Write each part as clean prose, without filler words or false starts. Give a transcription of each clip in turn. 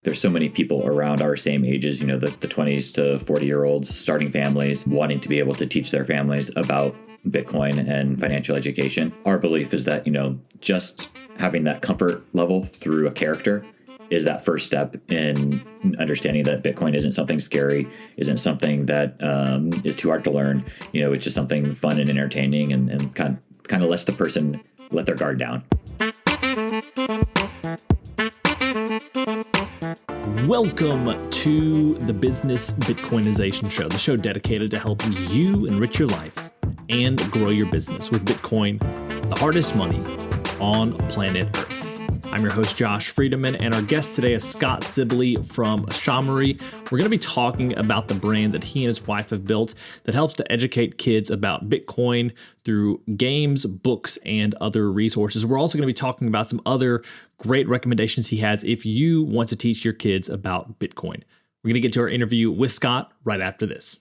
There's so many people around our same ages, the 20s to 40-year-olds starting families, wanting to be able to teach their families about Bitcoin and financial education. Our belief is that, just having that comfort level through a character is that first step in understanding that Bitcoin isn't something scary, isn't something that is too hard to learn. It's just something fun and entertaining and kind of lets the person let their guard down. Welcome to the Business Bitcoinization Show, the show dedicated to helping you enrich your life and grow your business with Bitcoin, the hardest money on planet Earth. I'm your host, Josh Friedeman, and our guest today is Scott Sibley from Shamory. We're going to be talking about the brand that he and his wife have built that helps to educate kids about Bitcoin through games, books, and other resources. We're also going to be talking about some other great recommendations he has if you want to teach your kids about Bitcoin. We're going to get to our interview with Scott right after this.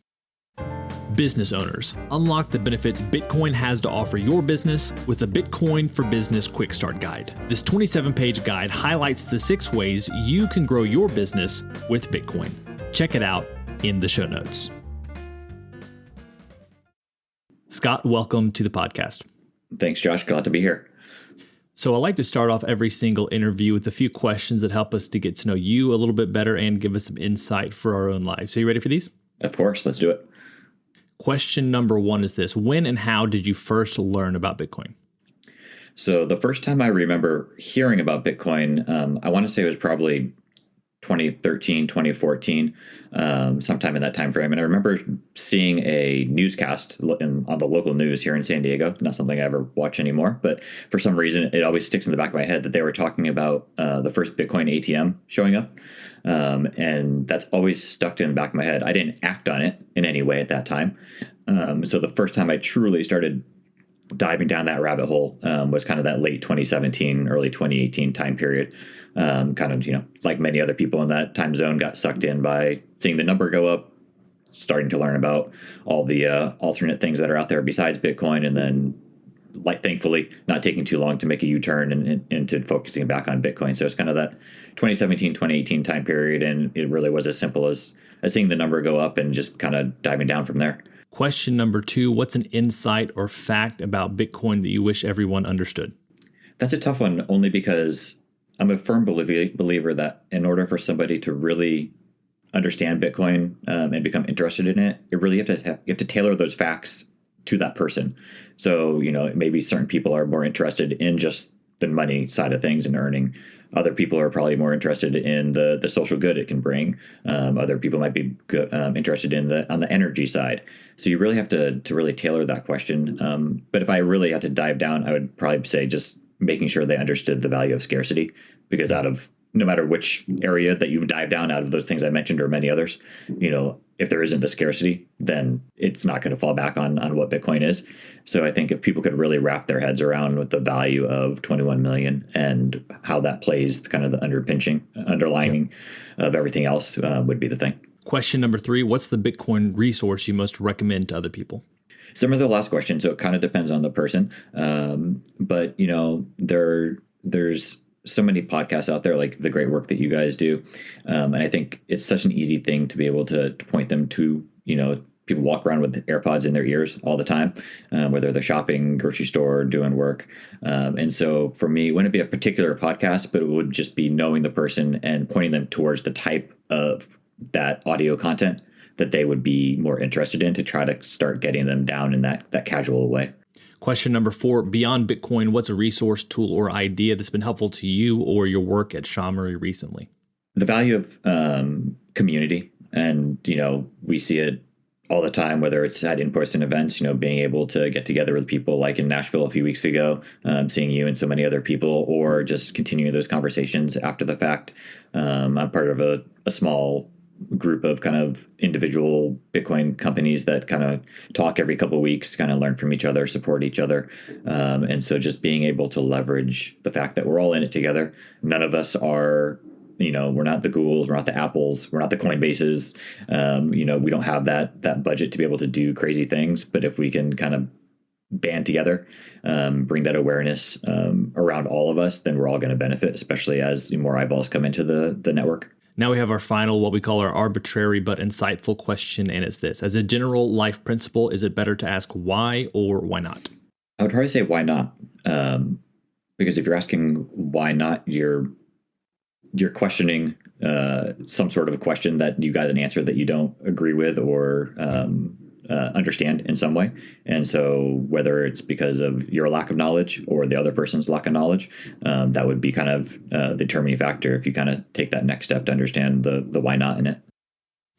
Business owners, unlock the benefits Bitcoin has to offer your business with the Bitcoin for Business Quick Start Guide. This 27-page guide highlights the 6 ways you can grow your business with Bitcoin. Check it out in the show notes. Scott, welcome to the podcast. Thanks, Josh. Glad to be here. So I like to start off every single interview with a few questions that help us to get to know you a little bit better and give us some insight for our own lives. So you ready for these? Of course. Let's do it. Question number 1 is this: when and how did you first learn about Bitcoin? So the first time I remember hearing about Bitcoin, I want to say it was probably 2013, 2014, sometime in that time frame. And I remember seeing a newscast on the local news here in San Diego, not something I ever watch anymore, but for some reason, it always sticks in the back of my head that they were talking about the first Bitcoin ATM showing up. And that's always stuck in the back of my head. I didn't act on it in any way at that time. So the first time I truly started diving down that rabbit hole was kind of that late 2017, early 2018 time period. Like many other people in that time zone, got sucked in by seeing the number go up, starting to learn about all the alternate things that are out there besides Bitcoin, and then thankfully not taking too long to make a U-turn and into focusing back on Bitcoin. So it's kind of that 2017, 2018 time period, and it really was as simple as seeing the number go up and just kind of diving down from there. Question number 2, what's an insight or fact about Bitcoin that you wish everyone understood? That's a tough one, only because I'm a firm believer that in order for somebody to really understand Bitcoin and become interested in it, you have to tailor those facts to that person. So, maybe certain people are more interested in just the money side of things and earning. Other people are probably more interested in the social good it can bring. Other people might be interested on the energy side. So you really have to really tailor that question. But if I really had to dive down, I would probably say just making sure they understood the value of scarcity, because no matter which area that you dive down out of those things I mentioned or many others, if there isn't the scarcity, then it's not going to fall back on what Bitcoin is. So I think if people could really wrap their heads around with the value of 21 million and how that plays kind of the underlining of everything else would be the thing. Question number 3, what's the Bitcoin resource you most recommend to other people? Similar to the last question, so it kind of depends on the person. But, there's so many podcasts out there, like the great work that you guys do. And I think it's such an easy thing to be able to point them to, people walk around with AirPods in their ears all the time, whether they're shopping, grocery store, doing work. And so for me, it wouldn't be a particular podcast, but it would just be knowing the person and pointing them towards the type of that audio content that they would be more interested in to try to start getting them down in that casual way. Question number 4, beyond Bitcoin, what's a resource, tool, or idea that's been helpful to you or your work at Shamory recently? The value of community. And, we see it all the time, whether it's at in-person events, being able to get together with people like in Nashville a few weeks ago, seeing you and so many other people, or just continuing those conversations after the fact. I'm part of a small group of kind of individual Bitcoin companies that kind of talk every couple of weeks, kind of learn from each other, support each other. And so just being able to leverage the fact that we're all in it together. None of us are, we're not the Googles, we're not the Apples, we're not the Coinbases. We don't have that budget to be able to do crazy things. But if we can kind of band together, bring that awareness around all of us, then we're all going to benefit, especially as more eyeballs come into the network. Now we have our final, what we call our arbitrary but insightful question, and it's this. As a general life principle, is it better to ask why or why not? I would probably say why not? Because if you're asking why not, you're questioning some sort of a question that you got an answer that you don't agree with or understand in some way. And so whether it's because of your lack of knowledge or the other person's lack of knowledge, that would be kind of the determining factor if you kind of take that next step to understand the why not in it.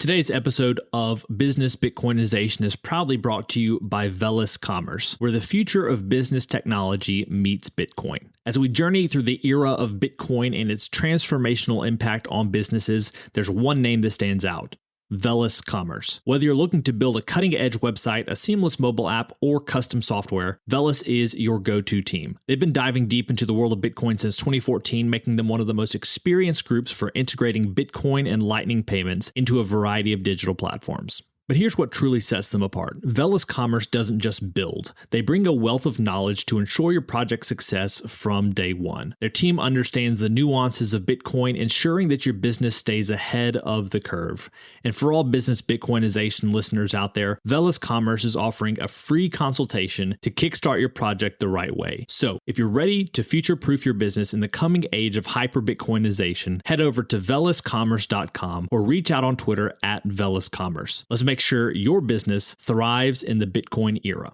Today's episode of Business Bitcoinization is proudly brought to you by Velis Commerce, where the future of business technology meets Bitcoin. As we journey through the era of Bitcoin and its transformational impact on businesses, there's one name that stands out: Velis Commerce. Whether you're looking to build a cutting-edge website, a seamless mobile app, or custom software, Velis is your go-to team. They've been diving deep into the world of Bitcoin since 2014, making them one of the most experienced groups for integrating Bitcoin and Lightning payments into a variety of digital platforms. But here's what truly sets them apart. Velis Commerce doesn't just build. They bring a wealth of knowledge to ensure your project's success from day one. Their team understands the nuances of Bitcoin, ensuring that your business stays ahead of the curve. And for all business Bitcoinization listeners out there, Velis Commerce is offering a free consultation to kickstart your project the right way. So if you're ready to future-proof your business in the coming age of hyper-Bitcoinization, head over to veliscommerce.com or reach out on Twitter at veliscommerce. Let's make sure your business thrives in the Bitcoin era.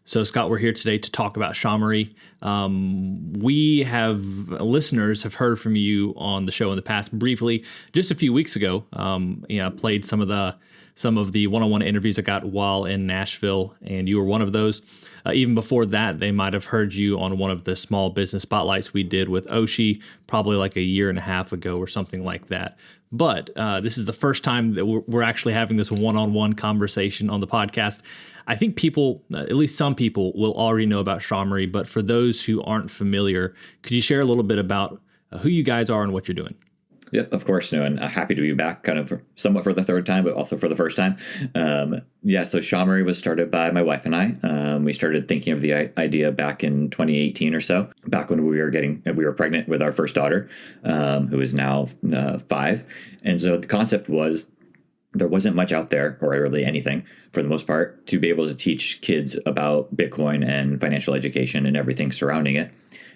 So, Scott, we're here today to talk about Shamory. Listeners have heard from you on the show in the past briefly. Just a few weeks ago, I played some of the one-on-one interviews I got while in Nashville, and you were one of those. Even before that, they might have heard you on one of the small business spotlights we did with Oshi, probably like a year and a half ago or something like that. But this is the first time that we're actually having this one-on-one conversation on the podcast. I think people, at least some people, will already know about Shamory, but for those who aren't familiar, could you share a little bit about who you guys are and what you're doing? Yep, of course, no, and happy to be back, kind of somewhat for the third time, but also for the first time. So Shamory was started by my wife and I. We started thinking of the idea back in 2018 or so, back when we were pregnant with our first daughter, who is now 5. And so the concept was there wasn't much out there, or really anything for the most part, to be able to teach kids about Bitcoin and financial education and everything surrounding it.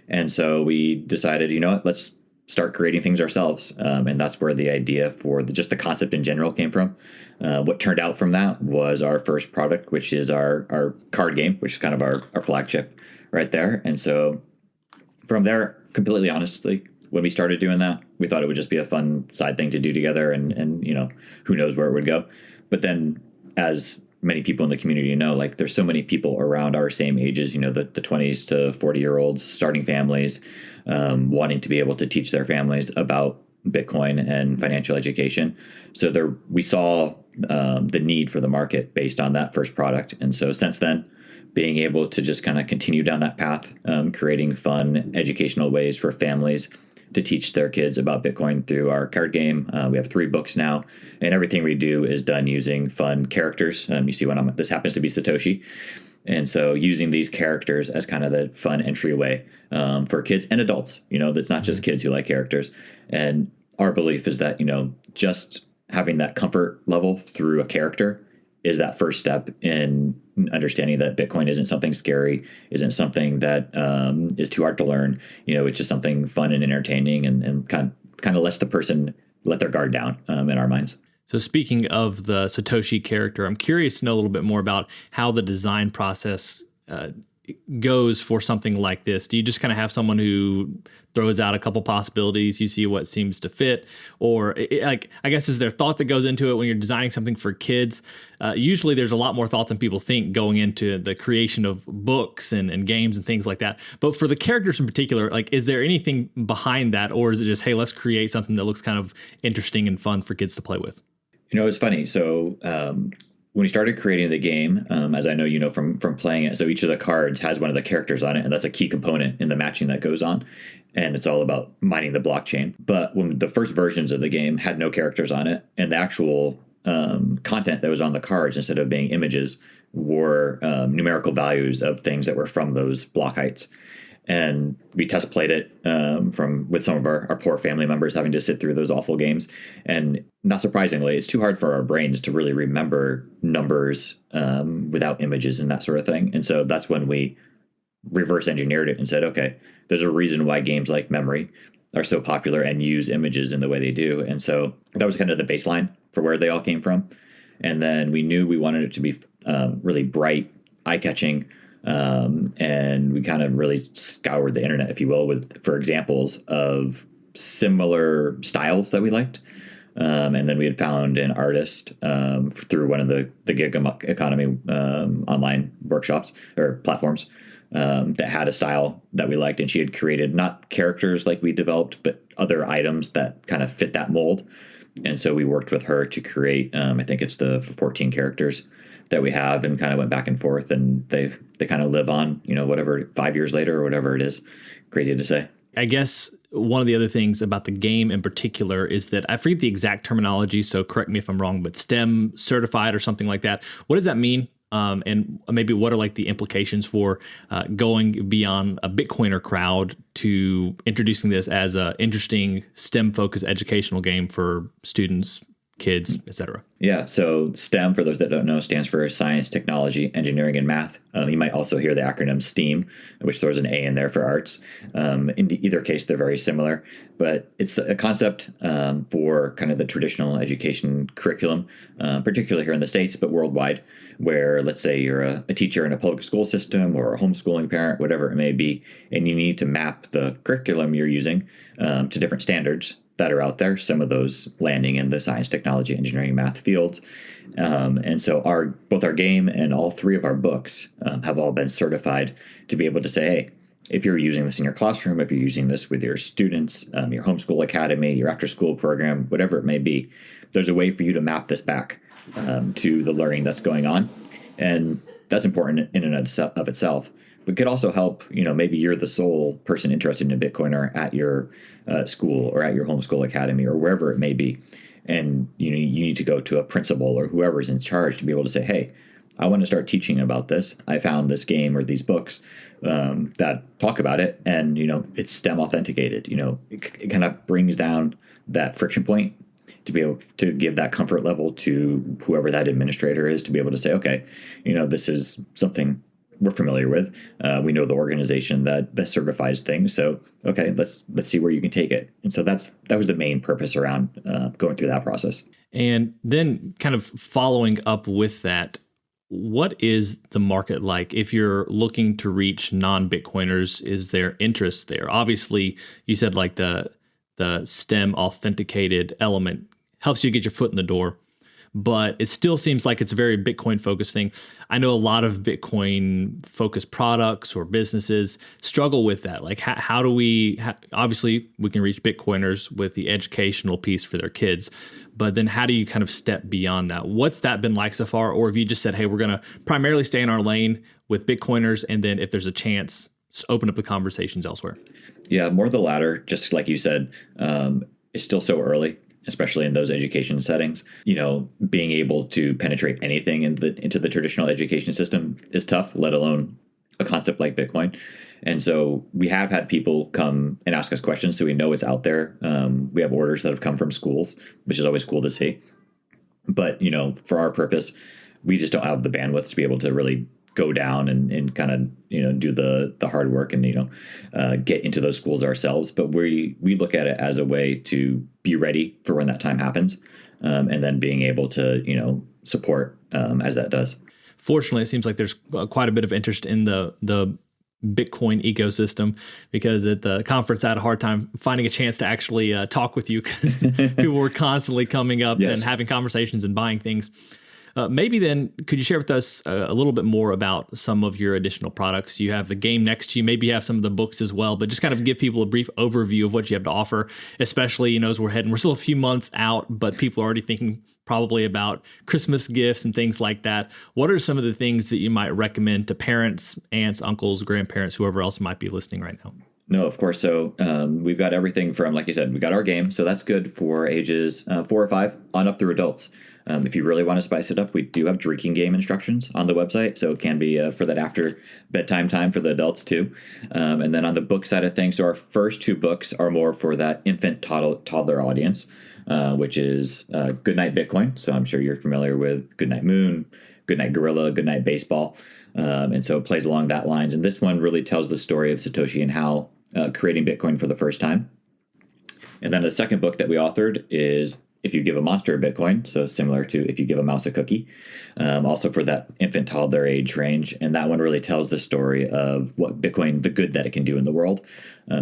And so we decided, let's start creating things ourselves. And that's where the idea for just the concept in general came from. What turned out from that was our first product, which is our card game, which is kind of our flagship right there. And so from there, completely honestly, when we started doing that, we thought it would just be a fun side thing to do together, and who knows where it would go. But then, as many people in the community know, like, there's so many people around our same ages, the 20s to 40-year-olds starting families, wanting to be able to teach their families about Bitcoin and financial education. So we saw the need for the market based on that first product. And so since then, being able to just kind of continue down that path, creating fun educational ways for families to teach their kids about Bitcoin through our card game. We have 3 books now, and everything we do is done using fun characters. You see this happens to be Satoshi. And so using these characters as kind of the fun entryway for kids and adults, that's not just kids who like characters. And our belief is that, just having that comfort level through a character is that first step in understanding that Bitcoin isn't something scary, isn't something that is too hard to learn. It's just something fun and entertaining, and kind of lets the person let their guard down in our minds. So speaking of the Satoshi character, I'm curious to know a little bit more about how the design process goes for something like this. Do you just kind of have someone who throws out a couple possibilities, you see what seems to fit, or I guess is there thought that goes into it when you're designing something for kids? Usually there's a lot more thought than people think going into the creation of books and games and things like that. But for the characters in particular, is there anything behind that, or is it just, hey, let's create something that looks kind of interesting and fun for kids to play with? It's funny. So when we started creating the game, as I know from playing it, so each of the cards has one of the characters on it, and that's a key component in the matching that goes on. And it's all about mining the blockchain. But when the first versions of the game had no characters on it, and the actual content that was on the cards, instead of being images, were numerical values of things that were from those block heights. And we test played it with some of our poor family members having to sit through those awful games. And not surprisingly, it's too hard for our brains to really remember numbers without images and that sort of thing. And so that's when we reverse engineered it and said, okay, there's a reason why games like Memory are so popular and use images in the way they do. And so that was kind of the baseline for where they all came from. And then we knew we wanted it to be really bright, eye-catching, and we kind of really scoured the internet, if you will, for examples of similar styles that we liked. And then we had found an artist through one of the gig economy online workshops or platforms that had a style that we liked. And she had created not characters like we developed, but other items that kind of fit that mold. And so we worked with her to create, I think it's the 14 characters that we have, and kind of went back and forth, and they kind of live on, whatever, 5 years later or whatever it is. Crazy to say. I guess one of the other things about the game in particular is that I forget the exact terminology, so correct me if I'm wrong, but STEM certified or something like that. What does that mean? And maybe what are like the implications for going beyond a Bitcoiner crowd to introducing this as a interesting STEM-focused educational game for students, kids, etc.? Yeah, so STEM, for those that don't know, stands for Science, Technology, Engineering, and Math. You might also hear the acronym STEAM, which throws an A in there for arts. In either case, they're very similar, but it's a concept for kind of the traditional education curriculum, particularly here in the States, but worldwide, where let's say you're a teacher in a public school system or a homeschooling parent, whatever it may be, and you need to map the curriculum you're using to different standards that are out there, some of those landing in the science, technology, engineering, math fields. And so both our game and all three of our books have all been certified to be able to say, hey, if you're using this in your classroom, if you're using this with your students, your homeschool academy, your after-school program, whatever it may be, there's a way for you to map this back to the learning that's going on. And that's important in and of itself. But could also help, maybe you're the sole person interested in Bitcoiner at your school or at your homeschool academy or wherever it may be. And you need to go to a principal or whoever's in charge to be able to say, hey, I want to start teaching about this. I found this game or these books that talk about it, and, it's STEM authenticated. It kind of brings down that friction point to be able to give that comfort level to whoever that administrator is, to be able to say, okay, this is something we're familiar with. We know the organization that certifies things. So, okay, let's see where you can take it. And so that was the main purpose around going through that process. And then kind of following up with that, what is the market like? If you're looking to reach non-Bitcoiners, is there interest there? Obviously, you said like the STEM authenticated element helps you get your foot in the door, but it still seems like it's a very Bitcoin focused thing. I know a lot of Bitcoin focused products or businesses struggle with that. Like how do we, obviously we can reach Bitcoiners with the educational piece for their kids, but then how do you kind of step beyond that? What's that been like so far? Or have you just said, hey, we're going to primarily stay in our lane with Bitcoiners, and then if there's a chance, just open up the conversations elsewhere? Yeah, more the latter. Just like you said, it's still so early, especially in those education settings. Being able to penetrate anything into the traditional education system is tough, let alone a concept like Bitcoin. And so we have had people come and ask us questions, so we know it's out there. We have orders that have come from schools, which is always cool to see. But, for our purpose, we just don't have the bandwidth to be able to really go down and kind of, do the hard work and, get into those schools ourselves. But we look at it as a way to be ready for when that time happens, and then being able to, support as that does. Fortunately, it seems like there's quite a bit of interest in the Bitcoin ecosystem, because at the conference I had a hard time finding a chance to actually talk with you, because people were constantly coming up and having conversations and buying things. Maybe then, could you share with us a little bit more about some of your additional products? You have the game next to you. Maybe you have some of the books as well, but just kind of give people a brief overview of what you have to offer, especially, as we're still a few months out, but people are already thinking probably about Christmas gifts and things like that. What are some of the things that you might recommend to parents, aunts, uncles, grandparents, whoever else might be listening right now? No, of course. So we've got everything from, like you said, we got our game. So that's good for ages 4 or 5 on up through adults. If you really want to spice it up, we do have drinking game instructions on the website. So it can be for that after bedtime time for the adults too. And then on the book side of things, so our first 2 books are more for that infant toddler audience, which is Goodnight Bitcoin. So I'm sure you're familiar with Goodnight Moon, Goodnight Gorilla, Goodnight Baseball. And so it plays along that lines. And this one really tells the story of Satoshi and how creating Bitcoin for the first time. And then the second book that we authored is If You Give a Monster a Bitcoin, so similar to If You Give a Mouse a Cookie, also for that infant toddler age range. And that one really tells the story of what Bitcoin, the good that it can do in the world.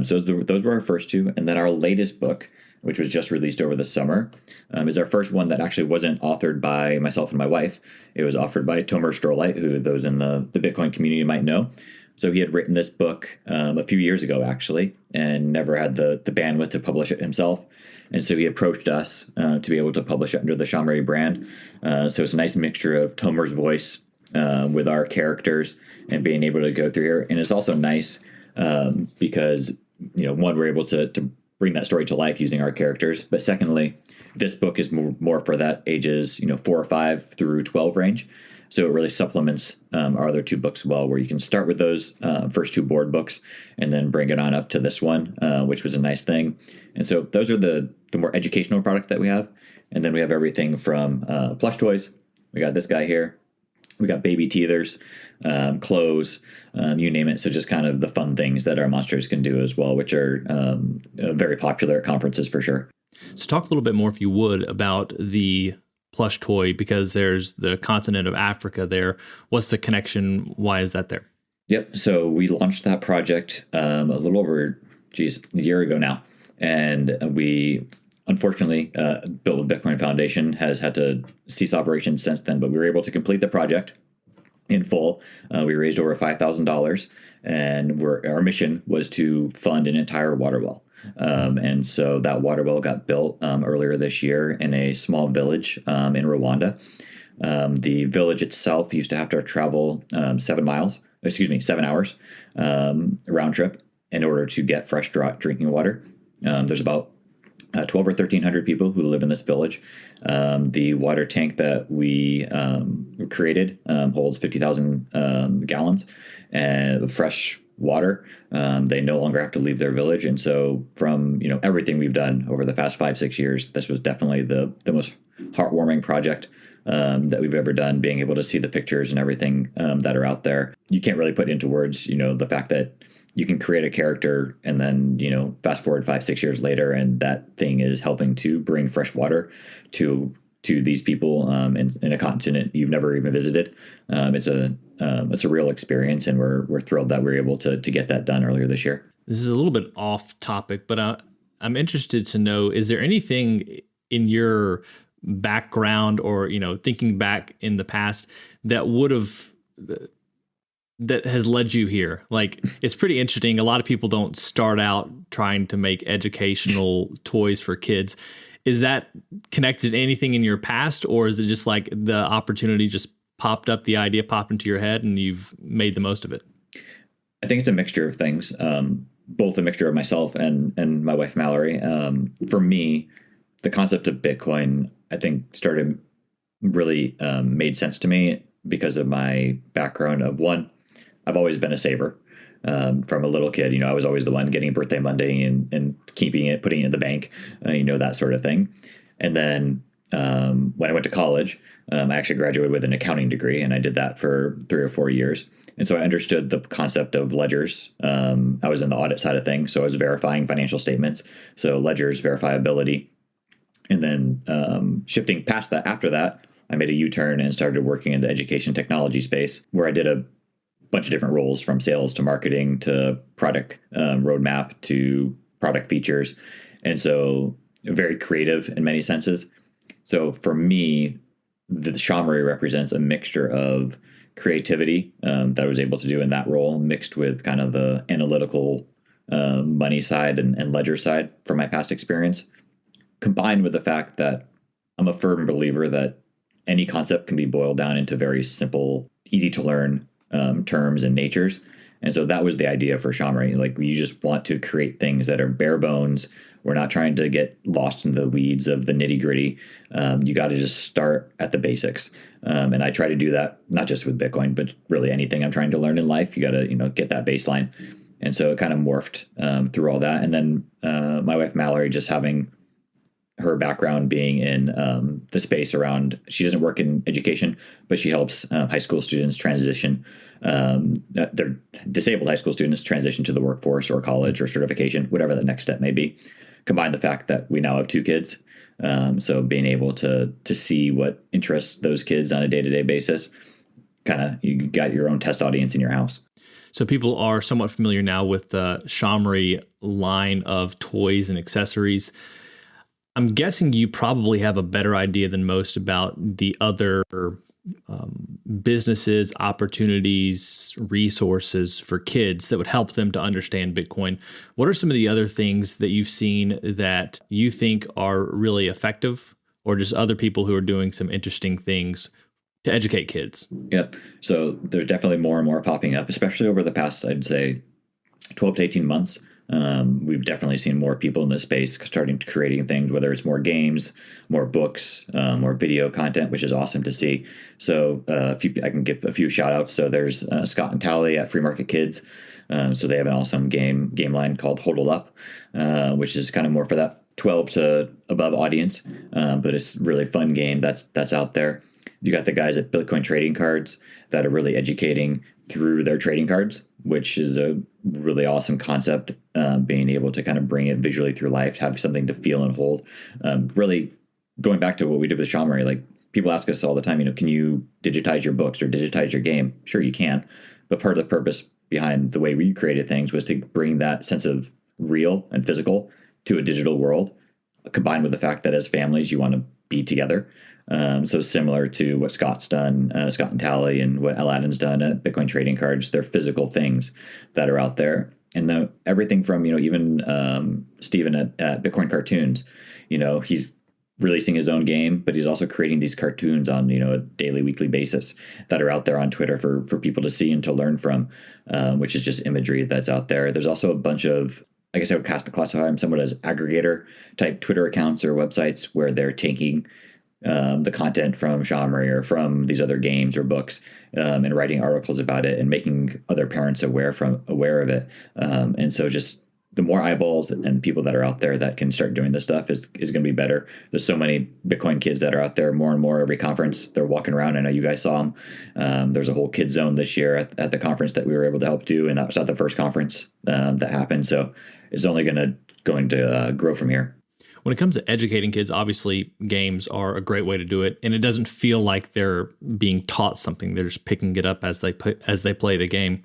So those were our first 2. And then our latest book, which was just released over the summer, is our first one that actually wasn't authored by myself and my wife. It was authored by Tomer Strolight, who those in the Bitcoin community might know. So he had written this book a few years ago, actually, and never had the bandwidth to publish it himself. And so he approached us to be able to publish it under the Shamri brand. So it's a nice mixture of Tomer's voice with our characters and being able to go through here. And it's also nice because, one, we're able to bring that story to life using our characters. But secondly, this book is more for that ages, 4 or 5 through 12 range. So it really supplements our other 2 books well, where you can start with those first 2 board books and then bring it on up to this one, which was a nice thing. And so those are the more educational product that we have. And then we have everything from plush toys. We got this guy here. We got baby teethers, clothes, you name it. So just kind of the fun things that our monsters can do as well, which are very popular at conferences for sure. So talk a little bit more, if you would, about the plush toy, because there's the continent of Africa there. What's the connection? Why is that there? Yep. So we launched that project a little over, a year ago now. And we unfortunately Built with Bitcoin Foundation has had to cease operations since then, but we were able to complete the project in full. We raised over $5,000, and our mission was to fund an entire water well. And so that water well got built earlier this year in a small village in Rwanda. The village itself used to have to travel 7 hours round trip in order to get fresh drinking water. There's about 12 or 1,300 people who live in this village. The water tank that we created holds 50,000 gallons of fresh water. They no longer have to leave their village. And so from everything we've done over the past 5-6 years, this was definitely the most heartwarming project that we've ever done, being able to see the pictures and everything that are out there. You can't really put into words, the fact that you can create a character and then, fast forward 5-6 years later, and that thing is helping to bring fresh water to these people in a continent you've never even visited. It's a real experience, and we're thrilled that we're able to get that done earlier this year. This is a little bit off topic, but I'm interested to know, is there anything in your background or, thinking back in the past that has led you here? Like, it's pretty interesting. A lot of people don't start out trying to make educational toys for kids. Is that connected to anything in your past, or is it just like the opportunity just popped up, the idea popped into your head, and you've made the most of it? I think it's a mixture of things, both a mixture of myself and my wife, Mallory. For me, the concept of Bitcoin, I think, started really made sense to me because of my background of, one, I've always been a saver. From a little kid, I was always the one getting birthday Monday and keeping it, putting it in the bank, that sort of thing. And then when I went to college, I actually graduated with an accounting degree, and I did that for 3 or 4 years. And so I understood the concept of ledgers. I was in the audit side of things, so I was verifying financial statements. So ledgers, verifiability. And then shifting past that, after that, I made a U-turn and started working in the education technology space, where I did a bunch of different roles, from sales to marketing to product roadmap to product features. And so very creative in many senses. So for me, the Shamri represents a mixture of creativity that I was able to do in that role, mixed with kind of the analytical money side and ledger side from my past experience, combined with the fact that I'm a firm believer that any concept can be boiled down into very simple, easy to learn terms and natures. And so that was the idea for Shamri. Like, you just want to create things that are bare bones. We're not trying to get lost in the weeds of the nitty gritty. You got to just start at the basics. And I try to do that, not just with Bitcoin, but really anything I'm trying to learn in life. You got to, get that baseline. And so it kind of morphed through all that. And then my wife, Mallory, just having her background being in the space around, she doesn't work in education, but she helps high school students transition. They're disabled high school students transition to the workforce or college or certification, whatever the next step may be. Combine the fact that we now have 2 kids. So being able to see what interests those kids on a day-to-day basis, kind of, you got your own test audience in your house. So people are somewhat familiar now with the Shamri line of toys and accessories. I'm guessing you probably have a better idea than most about the other businesses, opportunities, resources for kids that would help them to understand Bitcoin. What are some of the other things that you've seen that you think are really effective, or just other people who are doing some interesting things to educate kids? Yep. So there's definitely more and more popping up, especially over the past, I'd say, 12 to 18 months. We've definitely seen more people in this space starting to creating things, whether it's more games, more books, more video content, which is awesome to see. So I can give a few shout outs. So there's Scott and Tally at Free Market Kids. So they have an awesome game line called Hodl Up, which is kind of more for that 12 to above audience. But it's a really fun game that's out there. You got the guys at Bitcoin Trading Cards that are really educating through their trading cards, which is a really awesome concept, being able to kind of bring it visually through life, have something to feel and hold. Really going back to what we did with Shamri, like, people ask us all the time, can you digitize your books or digitize your game? Sure, you can. But part of the purpose behind the way we created things was to bring that sense of real and physical to a digital world, combined with the fact that as families, you want to be together. So similar to what Scott's done, Scott and Tally, and what Aladdin's done at Bitcoin Trading Cards, they're physical things that are out there. And everything from, even Steven at Bitcoin Cartoons, he's releasing his own game, but he's also creating these cartoons on, a daily, weekly basis that are out there on Twitter for people to see and to learn from, which is just imagery that's out there. There's also a bunch of, I guess I would classify them somewhat as aggregator type Twitter accounts or websites where they're taking the content from Shamri or from these other games or books, and writing articles about it and making other parents aware of it. And so just the more eyeballs and people that are out there that can start doing this stuff is going to be better. There's so many Bitcoin kids that are out there, more and more every conference. They're walking around. I know you guys saw them. There's a whole kid zone this year at the conference that we were able to help do, and that was at the first conference that happened. So it's only going to grow from here. When it comes to educating kids, obviously games are a great way to do it, and it doesn't feel like they're being taught something. They're just picking it up as they play the game.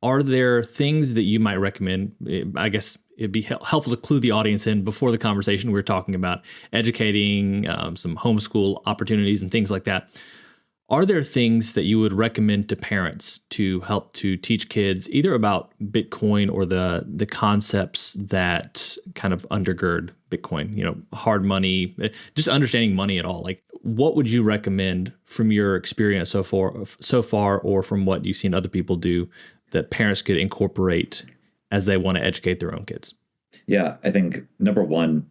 Are there things that you might recommend? I guess it'd be helpful to clue the audience in before the conversation. We were talking about educating, some homeschool opportunities and things like that. Are there things that you would recommend to parents to help to teach kids either about Bitcoin or the concepts that kind of undergird Bitcoin, hard money, just understanding money at all? Like, what would you recommend from your experience so far, or from what you've seen other people do, that parents could incorporate as they want to educate their own kids? Yeah, I think number one,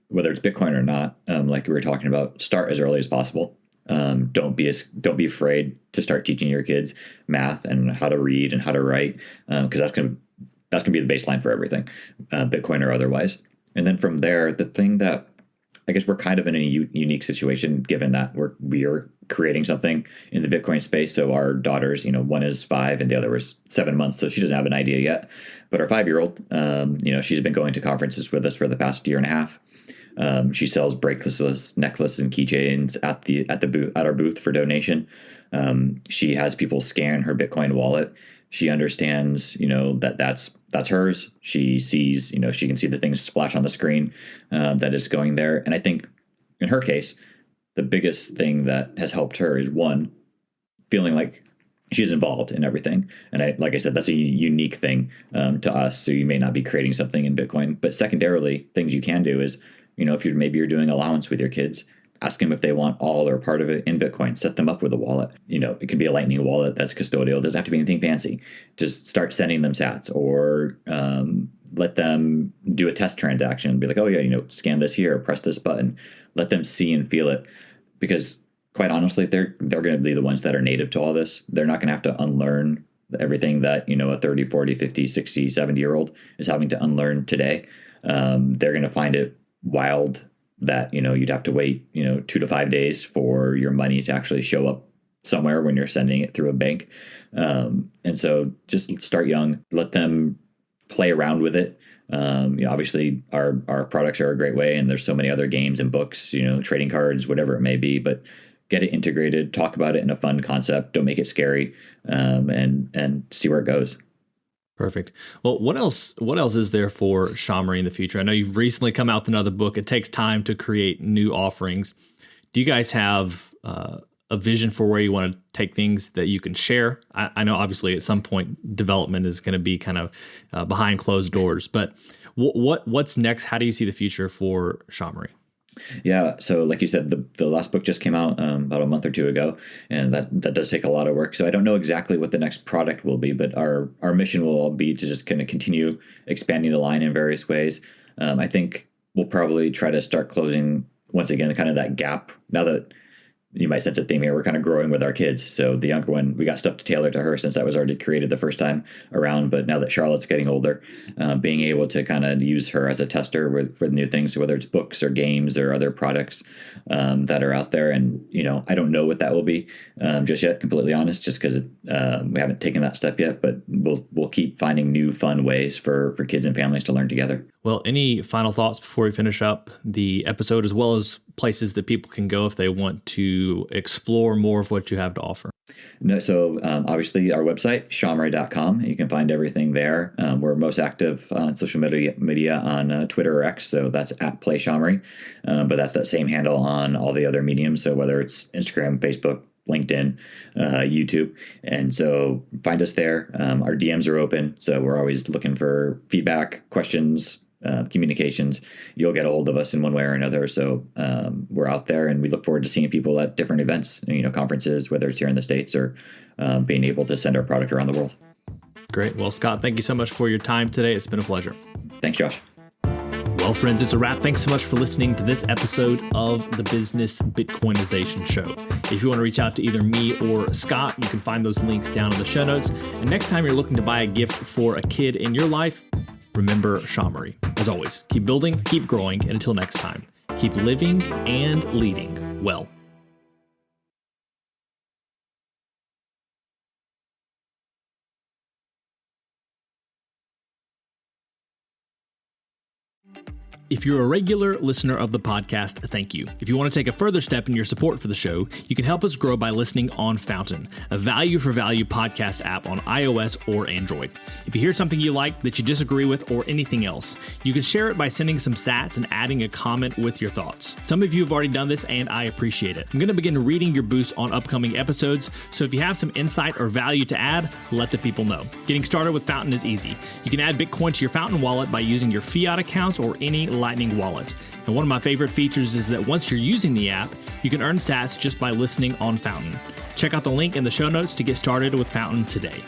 whether it's Bitcoin or not, like we were talking about, start as early as possible. Don't be afraid to start teaching your kids math and how to read and how to write, because that's gonna be the baseline for everything, Bitcoin or otherwise. And then from there, the thing that I guess we're kind of in a unique situation, given that we are creating something in the Bitcoin space. So our daughters, one is 5 and the other was 7 months, so she doesn't have an idea yet. But our 5-year-old, she's been going to conferences with us for the past year and a half. She sells bracelets, necklaces, and keychains at our booth for donation. She has people scan her Bitcoin wallet. She understands, that's hers. She sees, she can see the things splash on the screen that is going there. And I think in her case, the biggest thing that has helped her is, one, feeling like she's involved in everything. And like I said, that's a unique thing to us. So you may not be creating something in Bitcoin, but secondarily, things you can do is, if you're doing allowance with your kids, Ask them if they want all or part of it in Bitcoin. Set them up with a wallet. It could be a Lightning wallet that's custodial. It doesn't have to be anything fancy. Just start sending them sats, or let them do a test transaction. Be like, oh yeah, scan this here, press this button. Let them see and feel it, because quite honestly, they're going to be the ones that are native to all this. They're not going to have to unlearn everything that a 30, 40, 50, 60, 70-year-old is having to unlearn today. They're going to find it wild that you'd have to wait 2 to 5 days for your money to actually show up somewhere when you're sending it through a bank. And so just start young, let them play around with it. Obviously our products are a great way, and there's so many other games and books, trading cards, whatever it may be, but get it integrated, talk about it in a fun concept. Don't make it scary, and see where it goes. Perfect. Well, what else is there for Shamri in the future? I know you've recently come out with another book. It takes time to create new offerings. Do you guys have a vision for where you want to take things that you can share? I know obviously at some point development is going to be kind of behind closed doors, but what's next? How do you see the future for Shamri? Yeah. So like you said, the last book just came out about a month or two ago, and that does take a lot of work. So I don't know exactly what the next product will be, but our mission will all be to just kind of continue expanding the line in various ways. I think we'll probably try to start closing, once again, kind of that gap. Now that you might sense a theme here, we're kind of growing with our kids. So the younger one, we got stuff to tailor to her since that was already created the first time around. But now that Charlotte's getting older, being able to kind of use her as a tester for new things, whether it's books or games or other products that are out there. And, I don't know what that will be just yet, completely honest, just because we haven't taken that step yet. But we'll keep finding new fun ways for kids and families to learn together. Well, any final thoughts before we finish up the episode, as well as places that people can go if they want to explore more of what you have to offer? No, so obviously our website, shamri.com. You can find everything there. We're most active on social media on Twitter or X, so that's @PlayShamri. But that's that same handle on all the other mediums, so whether it's Instagram, Facebook, LinkedIn, YouTube. And so find us there. Our DMs are open, so we're always looking for feedback, questions, communications. You'll get a hold of us in one way or another. So we're out there, and we look forward to seeing people at different events, conferences, whether it's here in the States or being able to send our product around the world. Great. Well, Scott, thank you so much for your time today. It's been a pleasure. Thanks, Josh. Well, friends, it's a wrap. Thanks so much for listening to this episode of the Business Bitcoinization Show. If you want to reach out to either me or Scott, you can find those links down in the show notes. And next time you're looking to buy a gift for a kid in your life, remember Shamri. As always, keep building, keep growing, and until next time, keep living and leading well. If you're a regular listener of the podcast, thank you. If you want to take a further step in your support for the show, you can help us grow by listening on Fountain, a value-for-value podcast app on iOS or Android. If you hear something you like that you disagree with or anything else, you can share it by sending some sats and adding a comment with your thoughts. Some of you have already done this, and I appreciate it. I'm going to begin reading your boosts on upcoming episodes, so if you have some insight or value to add, let the people know. Getting started with Fountain is easy. You can add Bitcoin to your Fountain wallet by using your fiat accounts or any Lightning wallet. And one of my favorite features is that once you're using the app, you can earn sats just by listening on Fountain. Check out the link in the show notes to get started with Fountain today.